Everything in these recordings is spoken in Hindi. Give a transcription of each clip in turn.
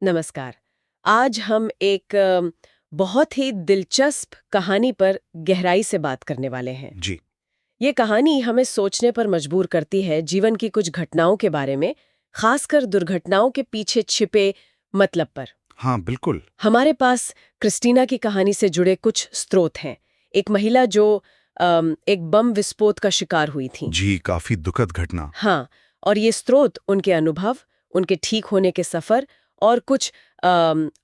नमस्कार। आज हम एक बहुत ही दिलचस्प कहानी पर गहराई से बात करने वाले हैं। जी। ये कहानी हमें सोचने पर मजबूर करती है जीवन की कुछ घटनाओं के बारे में, खासकर दुर्घटनाओं के पीछे छिपे मतलब पर। हाँ, बिल्कुल। हमारे पास क्रिस्टीना की कहानी से जुड़े कुछ स्रोत हैं। एक महिला जो एक बम विस्फोट का शिकार हुई थी। जी, काफ़ी दुखद घटना। हाँ, और ये स्रोत उनके अनुभव, उनके ठीक होने के सफर और कुछ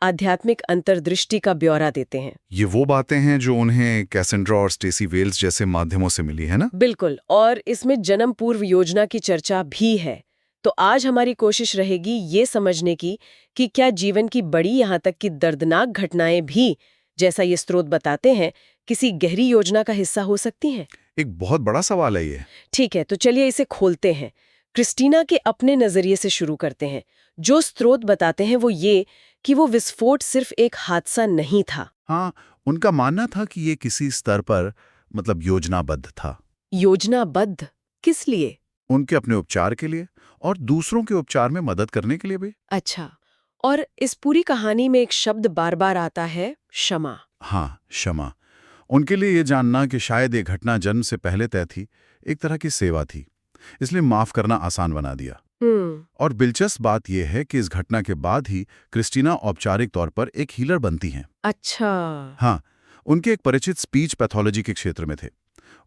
आध्यात्मिक अंतर्दृष्टि का ब्यौरा देते हैं। ये वो बातें हैं जो उन्हें कैसेंड्रा और स्टेसी वेल्स जैसे माध्यमों से मिली, है ना? बिल्कुल, और इसमें जन्म पूर्व योजना की चर्चा भी है। तो आज हमारी कोशिश रहेगी ये समझने की कि क्या जीवन की बड़ी यहाँ तक कि दर्दनाक घटनाएं भी, जैसा ये स्रोत बताते हैं, किसी गहरी योजना का हिस्सा हो सकती हैं। एक बहुत बड़ा सवाल है ये। ठीक है, तो चलिए इसे खोलते हैं। क्रिस्टीना के अपने नजरिए से शुरू करते हैं। जो स्रोत बताते हैं वो ये कि वो विस्फोट सिर्फ एक हादसा नहीं था। हाँ, उनका मानना था कि ये किसी स्तर पर मतलब योजनाबद्ध था। योजनाबद्ध? किस लिए? उनके अपने उपचार के लिए और दूसरों के उपचार में मदद करने के लिए भी। अच्छा, और इस पूरी कहानी में एक शब्द बार बार आता है, क्षमा। हाँ, क्षमा। उनके लिए ये जानना कि शायद ये घटना जन्म से पहले तय थी, एक तरह की सेवा थी। इसलिए माफ करना आसान बना दिया। और दिलचस्प बात यह है कि इस घटना के बाद ही क्रिस्टीना औपचारिक तौर पर एक हीलर बनती हैं। अच्छा। हाँ, उनके एक परिचित स्पीच पैथोलॉजी के क्षेत्र में थे।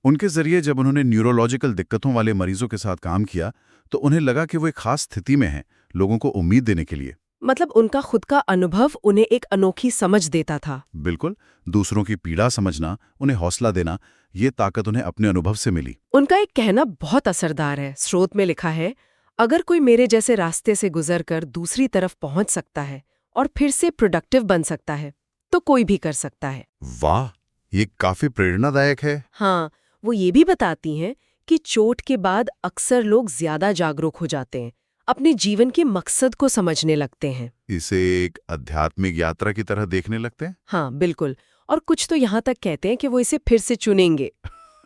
उनके जरिए जब उन्होंने न्यूरोलॉजिकल दिक्कतों वाले मरीजों के साथ काम किया तो उन्हें लगा कि वो एक खास स्थिति में हैं, लोगों को उम्मीद देने के लिए। मतलब उनका खुद का अनुभव उन्हें एक अनोखी समझ देता था। बिल्कुल, दूसरों की पीड़ा समझना, उन्हें हौसला देना, ये ताकत उन्हें अपने अनुभव से मिली। उनका एक कहना बहुत असरदार है। स्रोत में लिखा है, अगर कोई मेरे जैसे रास्ते से गुजरकर दूसरी तरफ पहुंच सकता है और फिर से प्रोडक्टिव बन सकता है तो कोई भी कर सकता है। वाह, ये काफी प्रेरणादायक है। हाँ, वो ये भी बताती हैं कि चोट के बाद अक्सर लोग ज्यादा जागरूक हो जाते हैं, अपने जीवन के मकसद को समझने लगते हैं। इसे एक आध्यात्मिक यात्रा की तरह देखने लगते हैं। हाँ, बिल्कुल। और कुछ तो यहाँ तक कहते हैं कि वो इसे फिर से चुनेंगे।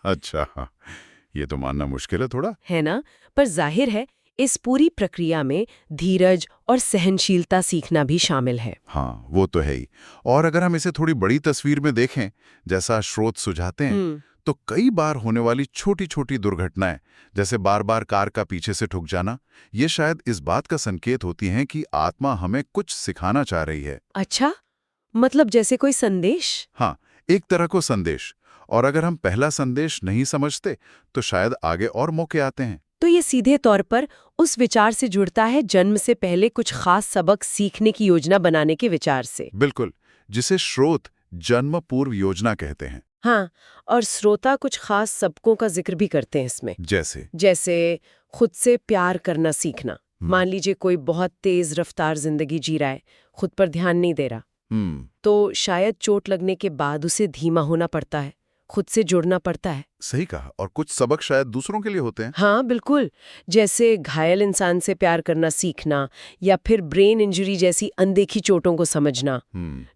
अच्छा, हाँ, ये तो मानना मुश्किल है थोड़ा। है ना? पर जाहिर है इस पूरी प्रक्रिया में धीरज और सहनशीलता सीखना भी शामिल है। हाँ, वो तो है ही। और अगर हम इसे थोड़ी बड़ी तस्वीर में देखें, जैसा स्रोत सुझाते हैं, तो कई बार होने वाली छोटी-छोटी दुर्घटनाएं, जैसे बार-बार कार का पीछे से ठुक जाना, ये शायद इस बात का संकेत होती हैं कि आत्मा हमें कुछ सिखाना चाह रही है। अच्छा, मतलब जैसे कोई संदेश? हाँ, एक तरह को संदेश। और अगर हम पहला संदेश नहीं समझते, तो शायद आगे और मौके आते हैं। तो ये सीधे तौर पर उस विचार से जुड़ता है, जन्म से पहले कुछ खास सबक सीखने की योजना बनाने के विचार से। बिल्कुल, जिसे स्रोत जन्म पूर्व योजना कहते हैं। हाँ, और श्रोता कुछ खास सबकों का जिक्र भी करते हैं इसमें। जैसे खुद से प्यार करना सीखना। मान लीजिए कोई बहुत तेज रफ्तार जिंदगी जी रहा है, खुद पर ध्यान नहीं दे रहा, तो शायद चोट लगने के बाद उसे धीमा होना पड़ता है, खुद से जुड़ना पड़ता है। सही कहा। और कुछ सबक शायद दूसरों के लिए होते हैं। हाँ, बिल्कुल। जैसे घायल इंसान से प्यार करना सीखना, या फिर ब्रेन इंजरी जैसी अनदेखी चोटों को समझना,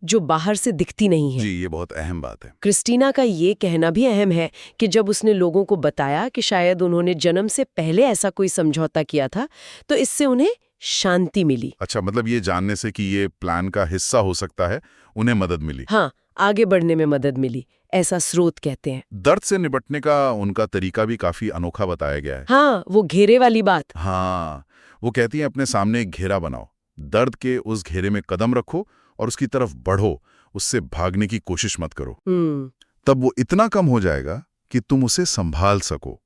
जो बाहर से दिखती नहीं है। जी, ये बहुत अहम बात है। क्रिस्टीना का ये कहना भी अहम है कि जब उसने लोगों को बताया कि शायद उन्होंने जन्म से पहले ऐसा कोई समझौता किया था, तो इससे उन्हें शांति मिली। अच्छा, मतलब ये जानने से कि ये प्लान का हिस्सा हो सकता है, उन्हें मदद मिली। हाँ, आगे बढ़ने में मदद मिली, ऐसा स्रोत कहते हैं। दर्द से निपटने का उनका तरीका भी काफी अनोखा बताया गया है। हाँ, वो घेरे वाली बात। हाँ, वो कहती हैं अपने सामने एक घेरा बनाओ, दर्द के उस घेरे में कदम रखो और उसकी तरफ बढ़ो, उससे भागने की कोशिश मत करो। तब वो इतना कम हो जाएगा कि तुम उसे संभाल सको।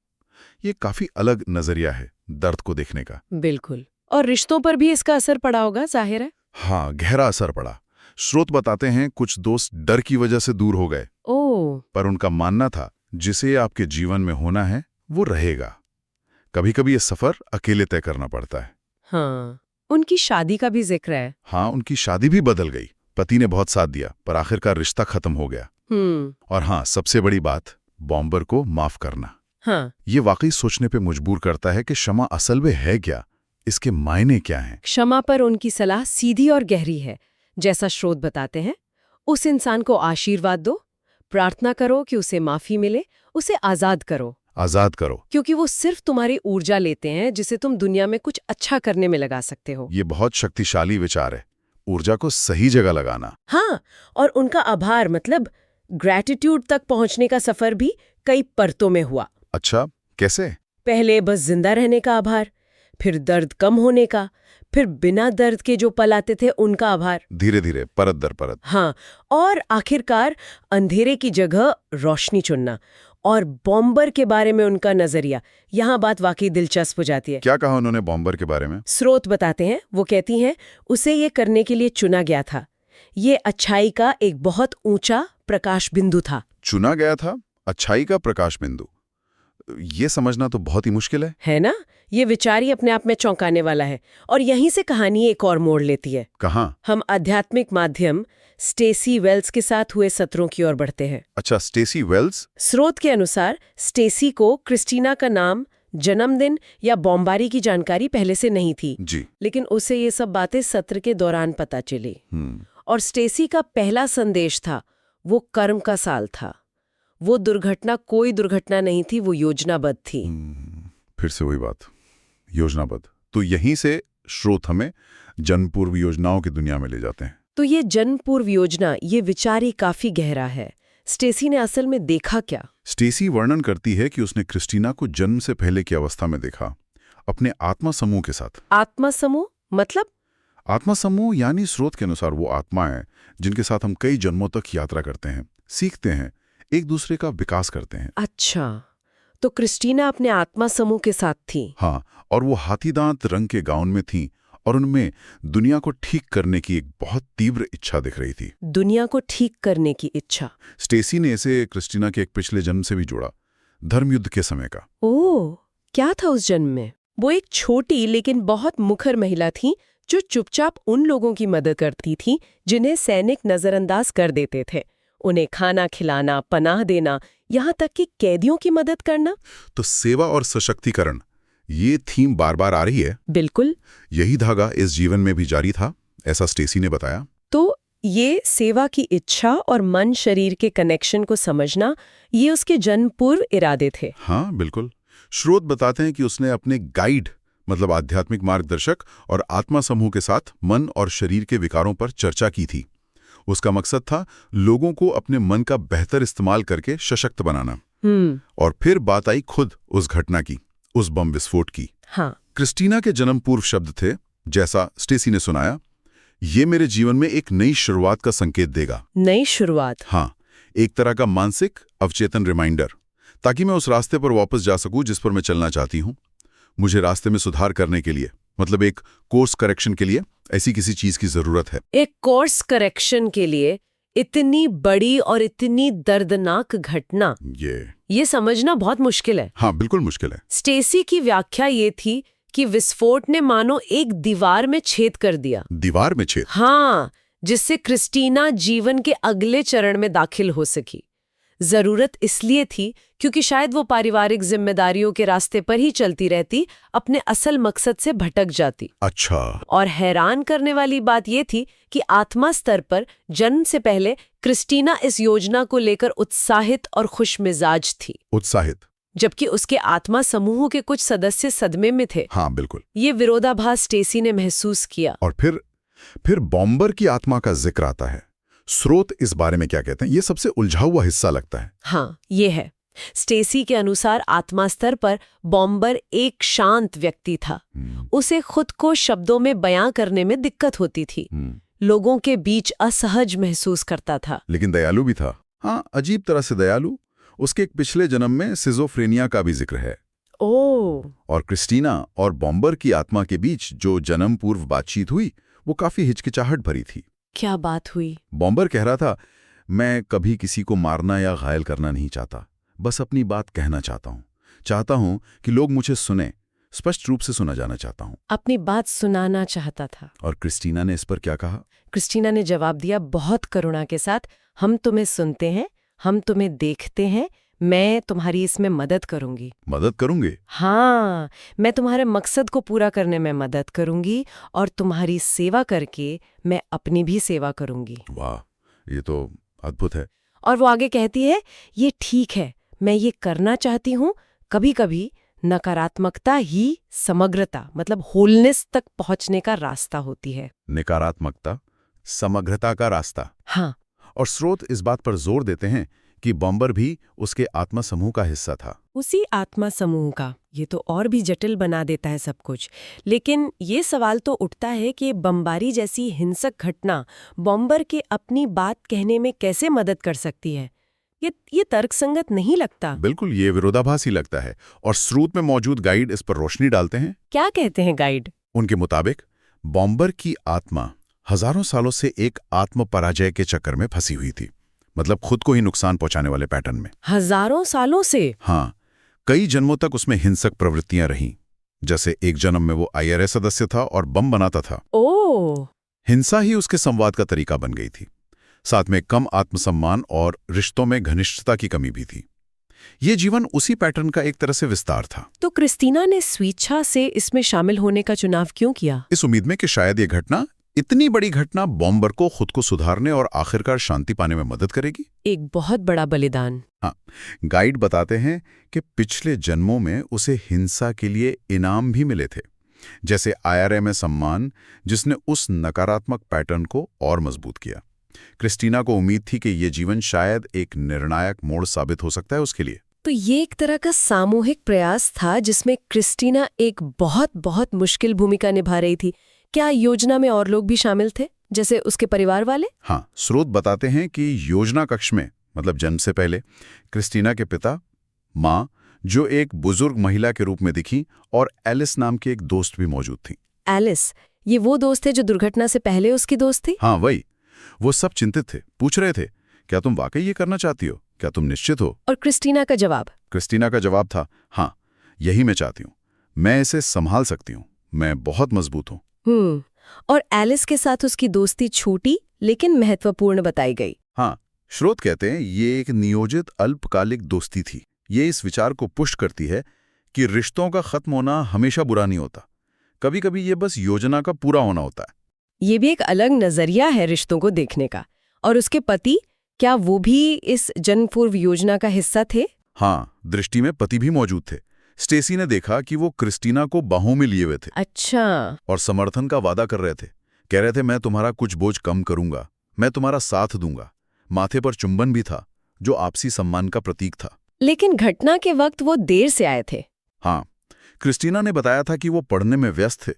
ये काफी अलग नजरिया है दर्द को देखने का। बिल्कुल। और रिश्तों पर भी इसका असर पड़ा होगा, जाहिर है। हाँ, गहरा असर पड़ा। स्रोत बताते हैं कुछ दोस्त डर की वजह से दूर हो गए। ओह। पर उनका मानना था जिसे आपके जीवन में होना है वो रहेगा। कभी-कभी ये सफर अकेले तय करना पड़ता है। हाँ, उनकी शादी का भी जिक्र है। हाँ, उनकी शादी भी बदल गई। पति ने बहुत साथ दिया पर आखिरकार रिश्ता खत्म हो गया। और हाँ, सबसे बड़ी बात, बॉम्बर को माफ करना। हाँ, ये वाकई सोचने पे मजबूर करता है कि क्षमा असल में है क्या, इसके मायने क्या हैं। क्षमा पर उनकी सलाह सीधी और गहरी है। जैसा स्रोत बताते हैं, उस इंसान को आशीर्वाद दो, प्रार्थना करो कि उसे माफी मिले, उसे आजाद करो। आजाद करो, क्योंकि वो सिर्फ तुम्हारी ऊर्जा लेते हैं जिसे तुम दुनिया में कुछ अच्छा करने में लगा सकते हो। ये बहुत शक्तिशाली विचार है। ऊर्जा को सही जगह लगाना। हाँ, और उनका आभार मतलब ग्रैटिट्यूड तक पहुंचने का सफर भी कई परतों में हुआ। अच्छा, कैसे? पहले बस जिंदा रहने का आभार, फिर दर्द कम होने का, फिर बिना दर्द के जो पल आते थे उनका आभार, धीरे धीरे, परत दर परत। हाँ, और आखिरकार अंधेरे की जगह रोशनी चुनना और बॉम्बर के बारे में उनका नजरिया। यहाँ बात वाकई दिलचस्प हो जाती है। क्या कहा उन्होंने बॉम्बर के बारे में? स्रोत बताते हैं, वो कहती हैं उसे ये करने के लिए चुना गया था। ये अच्छाई का एक बहुत ऊंचा प्रकाश बिंदु था। चुना गया था? अच्छाई का प्रकाश बिंदु? ये समझना तो बहुत ही मुश्किल है ना? ये विचार ही अपने आप में चौंकाने वाला है। और यहीं से कहानी एक और मोड़ लेती है। कहाँ? हम आध्यात्मिक माध्यम स्टेसी वेल्स के साथ हुए सत्रों की ओर बढ़ते हैं। अच्छा, स्टेसी वेल्स? स्रोत के अनुसार स्टेसी को क्रिस्टीना का नाम, जन्मदिन या बॉम्बारी की जानकारी पहले से नहीं थी जी, लेकिन उसे ये सब बातें सत्र के दौरान पता चली। और स्टेसी का पहला संदेश था, वो कर्म का साल था। वो दुर्घटना कोई दुर्घटना नहीं थी, वो योजनाबद्ध थी। फिर से वही बात, योजनाबद्ध। तो यहीं से स्रोत हमें जन्म पूर्व योजनाओं की दुनिया में ले जाते हैं। तो ये जन्म पूर्व योजना, ये विचार ही काफी गहरा है। स्टेसी ने असल में देखा क्या? स्टेसी वर्णन करती है कि उसने क्रिस्टीना को जन्म से पहले की अवस्था में देखा, अपने आत्मा समूह के साथ। आत्मा समूह मतलब? आत्मा समूह यानी स्रोत के अनुसार वो आत्माएं जिनके साथ हम कई जन्मों तक यात्रा करते हैं, सीखते हैं, एक दूसरे का विकास करते हैं। अच्छा, तो क्रिस्टीना अपने आत्मा समूह के साथ थी। हाँ, और वो हाथीदांत रंग के गाउन में थी और उनमें दुनिया को ठीक करने की एक बहुत तीव्र इच्छा दिख रही थी। दुनिया को ठीक करने की इच्छा? स्टेसी ने इसे क्रिस्टीना के एक पिछले जन्म से भी जोड़ा, धर्मयुद्ध के समय का। ओह, क्या था उस जन्म में? वो एक छोटी लेकिन बहुत मुखर महिला थी जो चुपचाप उन लोगों की मदद करती थी जिन्हें सैनिक नजरअंदाज कर देते थे। उन्हें खाना खिलाना, पनाह देना, यहाँ तक कि कैदियों की मदद करना। तो सेवा और सशक्तिकरण, ये थीम बार बार आ रही है। बिल्कुल। यही धागा इस जीवन में भी जारी था, ऐसा स्टेसी ने बताया। तो ये सेवा की इच्छा और मन शरीर के कनेक्शन को समझना, ये उसके जन्म पूर्व इरादे थे। हाँ, बिल्कुल। स्रोत बताते हैं कि उसने अपने गाइड मतलब आध्यात्मिक मार्गदर्शक और आत्मा समूह के साथ मन और शरीर के विकारों पर चर्चा की थी। उसका मकसद था लोगों को अपने मन का बेहतर इस्तेमाल करके सशक्त बनाना। और फिर बात आई खुद उस घटना की, उस बम विस्फोट की। हाँ। क्रिस्टीना के जन्म पूर्व शब्द थे, जैसा स्टेसी ने सुनाया, ये मेरे जीवन में एक नई शुरुआत का संकेत देगा। नई शुरुआत? हाँ, एक तरह का मानसिक अवचेतन रिमाइंडर, ताकि मैं उस रास्ते पर वापस जा सकूं जिस पर मैं चलना चाहती हूं। मुझे रास्ते में सुधार करने के लिए, मतलब एक कोर्स करेक्शन के लिए ऐसी किसी चीज की जरूरत है। एक कोर्स करेक्शन के लिए इतनी बड़ी और इतनी दर्दनाक घटना, ये समझना बहुत मुश्किल है। हाँ, बिल्कुल मुश्किल है। स्टेसी की व्याख्या ये थी कि विस्फोट ने मानो एक दीवार में छेद कर दिया। दीवार में छेद? हाँ, जिससे क्रिस्टीना जीवन के अगले चरण में दाखिल हो सकी। जरूरत इसलिए थी क्योंकि शायद वो पारिवारिक जिम्मेदारियों के रास्ते पर ही चलती रहती, अपने असल मकसद से भटक जाती। अच्छा। और हैरान करने वाली बात ये थी कि आत्मा स्तर पर जन्म से पहले क्रिस्टीना इस योजना को लेकर उत्साहित और खुशमिजाज थी। उत्साहित? जबकि उसके आत्मा समूह के कुछ सदस्य सदमे में थे। हाँ, बिल्कुल। ये विरोधाभास स्टेसी ने महसूस किया। और फिर बॉम्बर की आत्मा का जिक्र आता है। स्रोत इस बारे में क्या कहते हैं? ये सबसे उलझा हुआ हिस्सा लगता है। हाँ, ये है। स्टेसी के अनुसार आत्मा स्तर पर बॉम्बर एक शांत व्यक्ति था। उसे खुद को शब्दों में बयां करने में दिक्कत होती थी। लोगों के बीच असहज महसूस करता था। लेकिन दयालु भी था। हाँ, अजीब तरह से दयालु। उसके एक पिछले जन्म में सिजोफ्रेनिया का भी जिक्र है। ओह। और क्रिस्टीना और बॉम्बर की आत्मा के बीच जो जन्म पूर्व बातचीत हुई, वो काफी हिचकिचाहट भरी थी। क्या बात हुई? बॉम्बर कह रहा था, मैं कभी किसी को मारना या घायल करना नहीं चाहता, बस अपनी बात कहना चाहता हूँ कि लोग मुझे सुने, स्पष्ट रूप से सुना जाना चाहता हूँ। अपनी बात सुनाना चाहता था। और क्रिस्टीना ने इस पर क्या कहा? क्रिस्टीना ने जवाब दिया बहुत करुणा के साथ, हम तुम्हें सुनते हैं, हम तुम्हें देखते हैं, मैं तुम्हारी इसमें मदद करूंगी। मदद करूंगी? हाँ, मैं तुम्हारे मकसद को पूरा करने में मदद करूंगी और तुम्हारी सेवा करके मैं अपनी भी सेवा करूंगी। वाह, ये तो अद्भुत है। और वो आगे कहती है, ये ठीक है, मैं ये करना चाहती हूँ। कभी कभी नकारात्मकता ही समग्रता मतलब होलनेस तक पहुंचने का रास्ता होती है। नकारात्मकता समग्रता का रास्ता। हाँ। और स्रोत इस बात पर जोर देते हैं कि बॉम्बर भी उसके आत्मा समूह का हिस्सा था। उसी आत्मा समूह का। ये तो और भी जटिल बना देता है सब कुछ। लेकिन ये सवाल तो उठता है कि बमबारी जैसी हिंसक घटना बॉम्बर के अपनी बात कहने में कैसे मदद कर सकती है? ये तर्कसंगत नहीं लगता। बिल्कुल, ये विरोधाभासी लगता है। और स्रोत में मौजूद गाइड इस पर रोशनी डालते हैं। क्या कहते हैं गाइड? उनके मुताबिक बॉम्बर की आत्मा हजारों सालों से एक आत्म पराजय के चक्कर में फंसी हुई थी, मतलब खुद को ही नुकसान पहुंचाने वाले पैटर्न में। हजारों सालों से? हाँ, कई जन्मों तक उसमें हिंसक प्रवृत्तियां रहीं। जैसे एक जन्म में वो IRA सदस्य था और बम बनाता था। ओह! हिंसा ही उसके संवाद का तरीका बन गई थी। साथ में कम आत्मसम्मान और रिश्तों में घनिष्ठता की कमी भी थी। ये जीवन उसी पैटर्न का एक तरह से विस्तार था। तो क्रिस्टीना ने स्वेच्छा से इसमें शामिल होने का चुनाव क्यों किया? इस उम्मीद में कि शायद ये घटना, इतनी बड़ी घटना, बॉम्बर को खुद को सुधारने और आखिरकार शांति पाने में मदद करेगी। एक बहुत बड़ा बलिदान। हाँ, गाइड बताते हैं कि पिछले जन्मों में उसे हिंसा के लिए इनाम भी मिले थे, जैसे IRA में सम्मान, जिसने उस नकारात्मक पैटर्न को और मजबूत किया। क्रिस्टीना को उम्मीद थी कि ये जीवन शायद एक निर्णायक मोड़ साबित हो सकता है उसके लिए। तो ये एक तरह का सामूहिक प्रयास था जिसमें क्रिस्टीना एक बहुत बहुत मुश्किल भूमिका निभा रही थी। क्या योजना में और लोग भी शामिल थे, जैसे उसके परिवार वाले? हाँ, स्रोत बताते हैं कि योजना कक्ष में, मतलब जन्म से पहले, क्रिस्टीना के पिता, माँ, जो एक बुजुर्ग महिला के रूप में दिखी, और एलिस नाम की एक दोस्त भी मौजूद थी। एलिस? ये वो दोस्त है जो दुर्घटना से पहले उसकी दोस्त थी? हाँ, वही। वो सब चिंतित थे, पूछ रहे थे, क्या तुम वाकई ये करना चाहती हो? क्या तुम निश्चित हो? और क्रिस्टीना का जवाब? क्रिस्टीना का जवाब था, हाँ, यही मैं चाहती हूँ। मैं इसे संभाल सकती हूँ। मैं बहुत मजबूत हूँ। और एलिस के साथ उसकी दोस्ती छोटी लेकिन महत्वपूर्ण बताई गई। हाँ, स्रोत कहते हैं ये एक नियोजित अल्पकालिक दोस्ती थी। ये इस विचार को पुष्ट करती है कि रिश्तों का खत्म होना हमेशा बुरा नहीं होता। कभी-कभी ये बस योजना का पूरा होना होता है। ये भी एक अलग नजरिया है रिश्तों को देखने का। और उसके पति, क्या वो भी इस जन्मपूर्व योजना का हिस्सा थे? हाँ, दृष्टि में पति भी मौजूद थे। स्टेसी ने देखा कि वो क्रिस्टीना को बाहों में लिए हुए थे। अच्छा। और समर्थन का वादा कर रहे थे। कह रहे थे, मैं तुम्हारा कुछ बोझ कम करूंगा, मैं तुम्हारा साथ दूंगा। माथे पर चुंबन भी था, जो आपसी सम्मान का प्रतीक था। लेकिन घटना के वक्त वो देर से आए थे। हाँ, क्रिस्टीना ने बताया था कि वो पढ़ने में व्यस्त थे,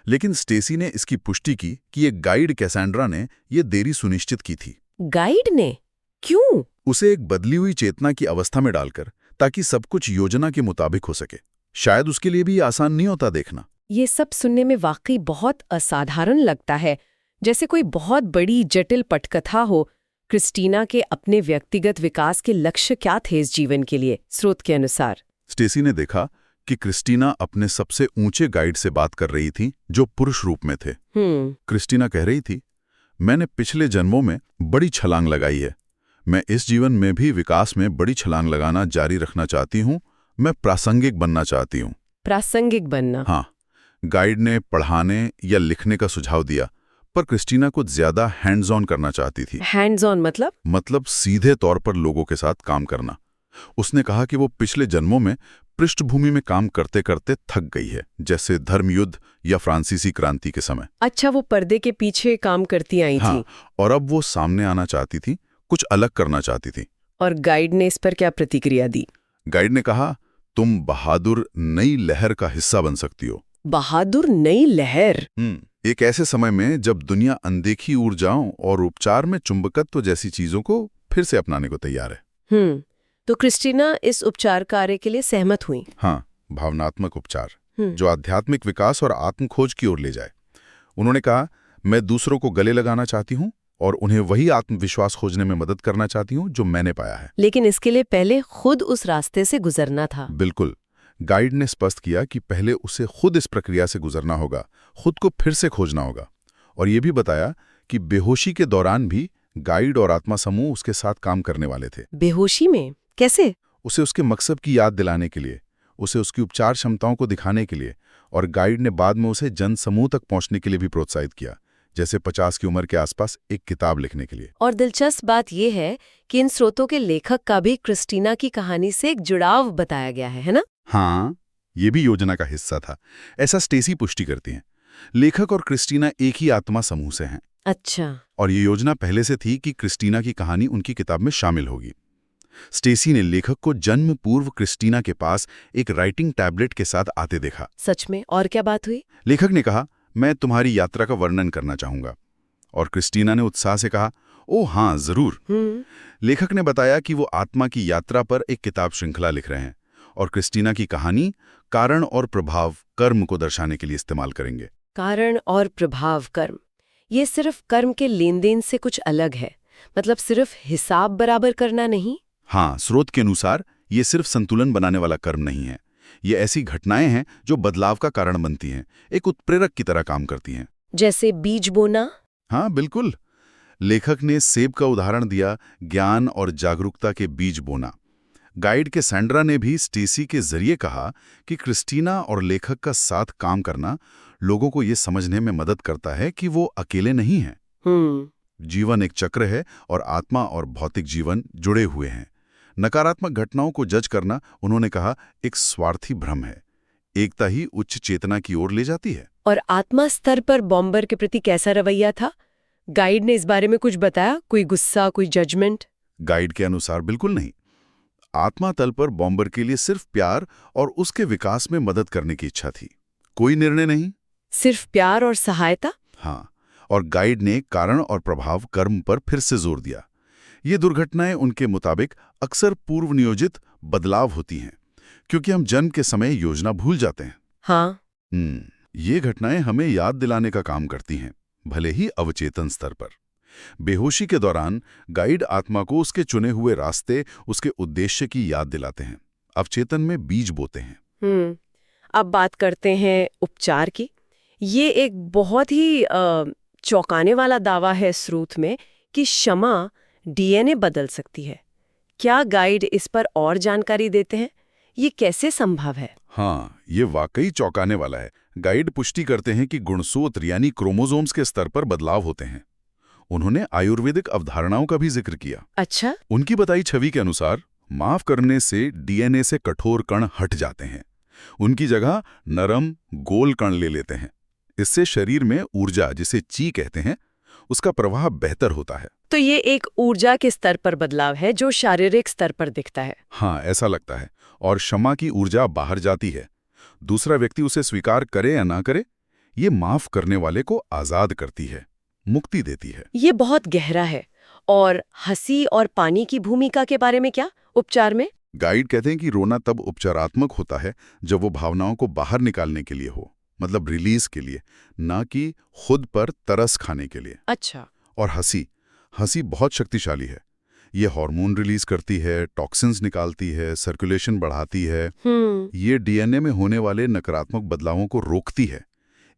लेकिन स्टेसी ने इसकी पुष्टि की कि ये गाइड कैसेंड्रा ने ये देरी सुनिश्चित की थी। गाइड ने? क्यों? उसे एक बदली हुई चेतना की अवस्था में डालकर, ताकि सब कुछ योजना के मुताबिक हो सके। शायद उसके लिए भी आसान नहीं होता देखना। ये सब सुनने में वाकई बहुत असाधारण लगता है, जैसे कोई बहुत बड़ी जटिल पटकथा हो। क्रिस्टीना के अपने व्यक्तिगत विकास के लक्ष्य क्या थे इस जीवन के लिए, स्रोत के अनुसार? स्टेसी ने देखा कि क्रिस्टीना अपने सबसे ऊंचे गाइड से बात कर रही थी, जो पुरुष रूप में थे। क्रिस्टीना कह रही थी, मैंने पिछले जन्मों में बड़ी छलांग लगाई है। मैं इस जीवन में भी विकास में बड़ी छलांग लगाना जारी रखना चाहती हूँ। मैं प्रासंगिक बनना चाहती हूँ। प्रासंगिक बनना? हाँ। गाइड ने पढ़ाने या लिखने का सुझाव दिया, पर क्रिस्टीना कुछ ज्यादा हैंड्स ऑन करना चाहती थी। हैंड्स ऑन मतलब? मतलब सीधे तौर पर लोगों के साथ काम करना। उसने कहा कि वो पिछले जन्मों में पृष्ठभूमि में काम करते करते थक गई है, जैसे धर्मयुद्ध या फ्रांसीसी क्रांति के समय। अच्छा, वो पर्दे के पीछे काम करती आई थी। और अब वो सामने आना चाहती थी, कुछ अलग करना चाहती थी। और गाइड ने इस पर क्या प्रतिक्रिया दी? गाइड ने कहा, तुम बहादुर नई लहर का हिस्सा बन सकती हो। बहादुर नई लहर? एक ऐसे समय में जब दुनिया अनदेखी ऊर्जाओं और उपचार में चुंबकत्व जैसी चीजों को फिर से अपनाने को तैयार है। तो क्रिस्टीना इस उपचार कार्य के लिए सहमत हुई? हाँ, भावनात्मक उपचार जो आध्यात्मिक विकास और आत्मखोज की ओर ले जाए। उन्होंने कहा, मैं दूसरों को गले लगाना चाहती हूँ और उन्हें वही आत्मविश्वास खोजने में मदद करना चाहती हूँ जो मैंने पाया है। लेकिन इसके लिए पहले खुद उस रास्ते से गुजरना था। बिल्कुल। गाइड ने स्पष्ट किया कि पहले उसे खुद इस प्रक्रिया से गुजरना होगा, खुद को फिर से खोजना होगा। और ये भी बताया कि बेहोशी के दौरान भी गाइड और आत्मा समूह उसके साथ काम करने वाले थे। बेहोशी में कैसे? उसे उसके मकसद की याद दिलाने के लिए, उसे उसकी उपचार क्षमताओं को दिखाने के लिए, और गाइड ने बाद में उसे जन समूह तक पहुंचने के लिए भी प्रोत्साहित किया, जैसे 50 की उम्र के आसपास एक किताब लिखने के लिए। और दिलचस्प बात यह है कि इन स्रोतों के लेखक का भी क्रिस्टीना की कहानी से एक जुड़ाव बताया गया है ना? हाँ, ये भी योजना का हिस्सा था, ऐसा स्टेसी पुष्टि करती हैं। लेखक और क्रिस्टीना एक ही आत्मा समूह से हैं। अच्छा। और ये योजना पहले से थी कि क्रिस्टीना की कहानी उनकी किताब में शामिल होगी। स्टेसी ने लेखक को जन्म पूर्व क्रिस्टीना के पास एक राइटिंग टैबलेट के साथ आते देखा। सच में? और क्या बात हुई? लेखक ने कहा, मैं तुम्हारी यात्रा का वर्णन करना चाहूंगा। और क्रिस्टीना ने उत्साह से कहा, ओ हाँ, जरूर। लेखक ने बताया कि वो आत्मा की यात्रा पर एक किताब श्रृंखला लिख रहे हैं और क्रिस्टीना की कहानी कारण और प्रभाव कर्म को दर्शाने के लिए इस्तेमाल करेंगे। कारण और प्रभाव कर्म, ये सिर्फ कर्म के लेन देन से कुछ अलग है? मतलब सिर्फ हिसाब बराबर करना नहीं? हाँ, स्रोत के अनुसार ये सिर्फ संतुलन बनाने वाला कर्म नहीं है। ये ऐसी घटनाएं हैं जो बदलाव का कारण बनती हैं, एक उत्प्रेरक की तरह काम करती हैं। जैसे बीज बोना? हाँ, बिल्कुल। लेखक ने सेब का उदाहरण दिया, ज्ञान और जागरूकता के बीज बोना। गाइड के सैंड्रा ने भी स्टेसी के जरिए कहा कि क्रिस्टीना और लेखक का साथ काम करना लोगों को ये समझने में मदद करता है कि वो अकेले नहीं हैं। जीवन एक चक्र है और आत्मा और भौतिक जीवन जुड़े हुए हैं। नकारात्मक घटनाओं को जज करना, उन्होंने कहा, एक स्वार्थी भ्रम है। एकता ही उच्च चेतना की ओर ले जाती है। और आत्मा स्तर पर बॉम्बर के प्रति कैसा रवैया था? गाइड ने इस बारे में कुछ बताया? कोई गुस्सा, कोई जजमेंट? गाइड के अनुसार बिल्कुल नहीं। आत्मा तल पर बॉम्बर के लिए सिर्फ प्यार और उसके विकास में मदद करने की इच्छा थी। कोई निर्णय नहीं, सिर्फ प्यार और सहायता। हाँ, और गाइड ने कारण और प्रभाव कर्म पर फिर से जोर दिया। ये दुर्घटनाएं उनके मुताबिक अक्सर पूर्व नियोजित बदलाव होती हैं, क्योंकि हम जन्म के समय योजना भूल जाते हैं। हाँ। ये घटनाएं हमें याद दिलाने का काम करती हैं, भले ही अवचेतन स्तर पर। बेहोशी के दौरान गाइड आत्मा को उसके चुने हुए रास्ते, उसके उद्देश्य की याद दिलाते हैं, अवचेतन में बीज बोते हैं। अब बात करते हैं उपचार की। ये एक बहुत ही चौंकाने वाला दावा है स्रोत में कि क्षमा डीएनए बदल सकती है। क्या गाइड इस पर और जानकारी देते हैं? ये कैसे संभव है? हाँ, ये वाकई चौंकाने वाला है। गाइड पुष्टि करते हैं कि गुणसूत्र यानी क्रोमोसोम्स के स्तर पर बदलाव होते हैं। उन्होंने आयुर्वेदिक अवधारणाओं का भी जिक्र किया। अच्छा। उनकी बताई छवि के अनुसार माफ करने से डीएनए से कठोर कण हट जाते हैं, उनकी जगह नरम गोल कण ले लेते हैं। इससे शरीर में ऊर्जा, जिसे ची कहते हैं, उसका प्रवाह बेहतर होता है। तो ये एक ऊर्जा के स्तर पर बदलाव है जो शारीरिक स्तर पर दिखता है। हाँ, ऐसा लगता है। और क्षमा की ऊर्जा बाहर जाती है। दूसरा व्यक्ति उसे स्वीकार करे या ना करे, ये माफ करने वाले को आजाद करती है, मुक्ति देती है। ये बहुत गहरा है। और हंसी और पानी की भूमिका के बारे में क्या उपचार में? गाइड कहते हैं कि रोना तब उपचारात्मक होता है जब वो भावनाओं को बाहर निकालने के लिए हो, मतलब रिलीज के लिए, ना कि खुद पर तरस खाने के लिए। अच्छा। और हंसी बहुत शक्तिशाली है। ये हार्मोन रिलीज करती है, टॉक्सिन्स निकालती है, सर्कुलेशन बढ़ाती है। ये डीएनए में होने वाले नकारात्मक बदलावों को रोकती है।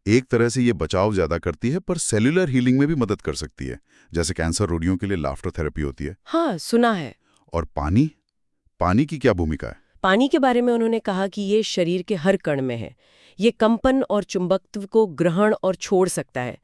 एक तरह से ये बचाव ज्यादा करती है, पर सेल्युलर हीलिंग में भी मदद कर सकती है, जैसे कैंसर रोगियों के लिए लाफ्टर थेरेपी होती है। हाँ, सुना है। और पानी की क्या भूमिका है? पानी के बारे में उन्होंने कहा कि ये शरीर के हर कण में है। ये कंपन और चुंबकत्व को ग्रहण और छोड़ सकता है।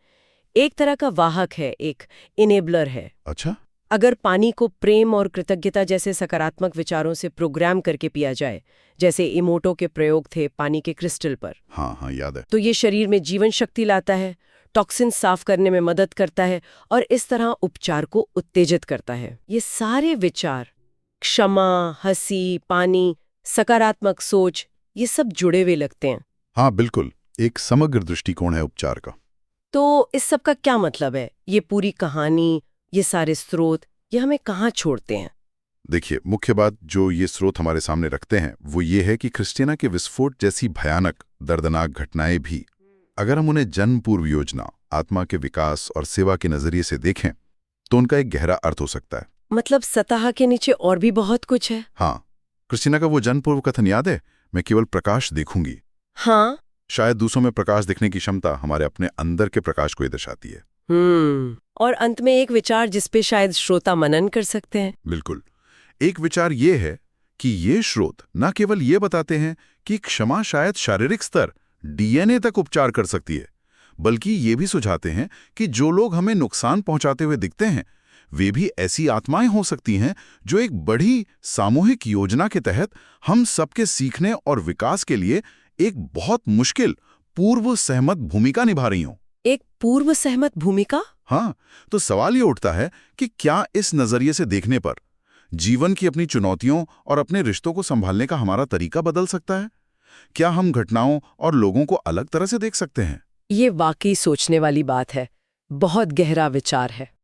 एक तरह का वाहक है, एक इनेबलर है। अच्छा। अगर पानी को प्रेम और कृतज्ञता जैसे सकारात्मक विचारों से प्रोग्राम करके पिया जाए, जैसे इमोटो के प्रयोग थे पानी के क्रिस्टल पर। हाँ, याद है। तो ये शरीर में जीवन शक्ति लाता है, टॉक्सिन साफ करने में मदद करता है और इस तरह उपचार को उत्तेजित करता है। ये सारे विचार, क्षमा, हंसी, पानी, सकारात्मक सोच, ये सब जुड़े हुए लगते हैं। हाँ, बिल्कुल। एक समग्र दृष्टिकोण है उपचार का। तो इस सब का क्या मतलब है? ये पूरी कहानी, ये सारे स्रोत, ये हमें कहाँ छोड़ते हैं? देखिए, मुख्य बात जो ये स्रोत हमारे सामने रखते हैं वो ये है कि क्रिस्टीना के विस्फोट जैसी भयानक, दर्दनाक घटनाएं भी, अगर हम उन्हें जन्म पूर्व योजना, आत्मा के विकास और सेवा के नजरिए से देखें तो उनका एक गहरा अर्थ हो सकता है। मतलब सतह के नीचे और भी बहुत कुछ है। हाँ, क्रिस्टीना का वो जन्म पूर्व कथन याद है, मैं केवल प्रकाश देखूंगी। हाँ, शायद दूसरों में प्रकाश दिखने की क्षमता हमारे अपने अंदर के प्रकाश को ही दर्शाती है। और अंत में एक विचार जिस पे शायद श्रोता मनन कर सकते हैं। बिल्कुल। एक विचार ये है कि ये स्रोत न केवल ये बताते हैं कि क्षमा शायद शारीरिक स्तर, डीएनए तक उपचार कर सकती है, बल्कि ये भी सुझाते हैं कि जो लोग हमें नुकसान पहुंचाते हुए दिखते हैं, वे भी ऐसी आत्माएं हो सकती हैं जो एक बड़ी सामूहिक योजना के तहत हम सबके सीखने और विकास के लिए एक बहुत मुश्किल पूर्व सहमत भूमिका निभा रही हों। एक पूर्व सहमत भूमिका? हाँ, तो सवाल ये उठता है कि क्या इस नजरिए से देखने पर जीवन की अपनी चुनौतियों और अपने रिश्तों को संभालने का हमारा तरीका बदल सकता है? क्या हम घटनाओं और लोगों को अलग तरह से देख सकते हैं? ये वाकई सोचने वाली बात है। बहुत गहरा विचार है।